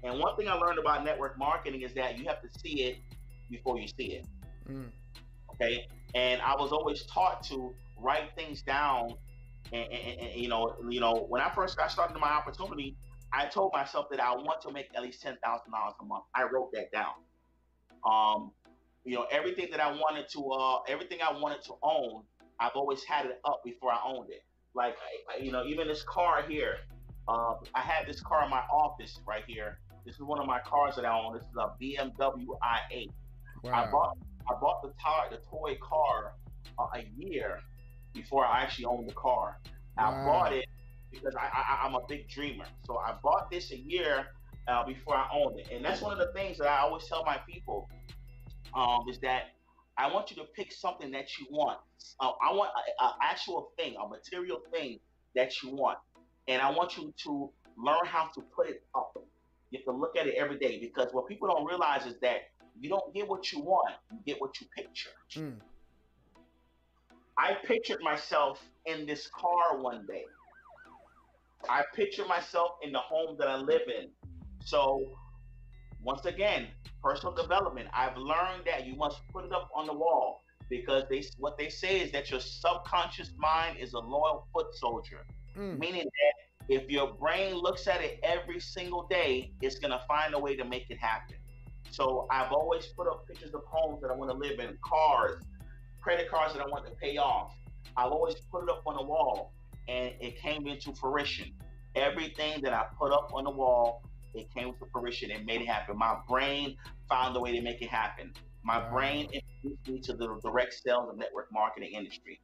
And one thing I learned about network marketing is that you have to see it before you see it. Mm. Okay. And I was always taught to write things down. And when I first got started in my opportunity, I told myself that I want to make at least $10,000 a month. I wrote that down. Um, everything that I wanted to, everything I wanted to own, I've always had it up before I owned it. Like, even this car here, I had this car in my office right here. This is one of my cars that I own. This is a BMW i8. I Wow. bought, I bought the toy car a year before I actually owned the car. I bought Wow. it because I'm a big dreamer. So I bought this a year before I owned it, and that's one of the things that I always tell my people is that I want you to pick something that you want. I want an actual thing, a material thing that you want, and I want you to learn how to put it up. You have to look at it every day because what people don't realize is that you don't get what you want, you get what you picture. Mm. I pictured myself in this car one day. I picture myself in the home that I live in. So once again, personal development. I've learned that you must put it up on the wall because what they say is that your subconscious mind is a loyal foot soldier, Mm. meaning that if your brain looks at it every single day, it's gonna find a way to make it happen. So I've always put up pictures of homes that I want to live in, cars, credit cards that I want to pay off. I've always put it up on the wall, and it came into fruition. Everything that I put up on the wall, it came to fruition and made it happen. My brain found a way to make it happen. My brain Wow. introduced me to the direct sales and network marketing industry.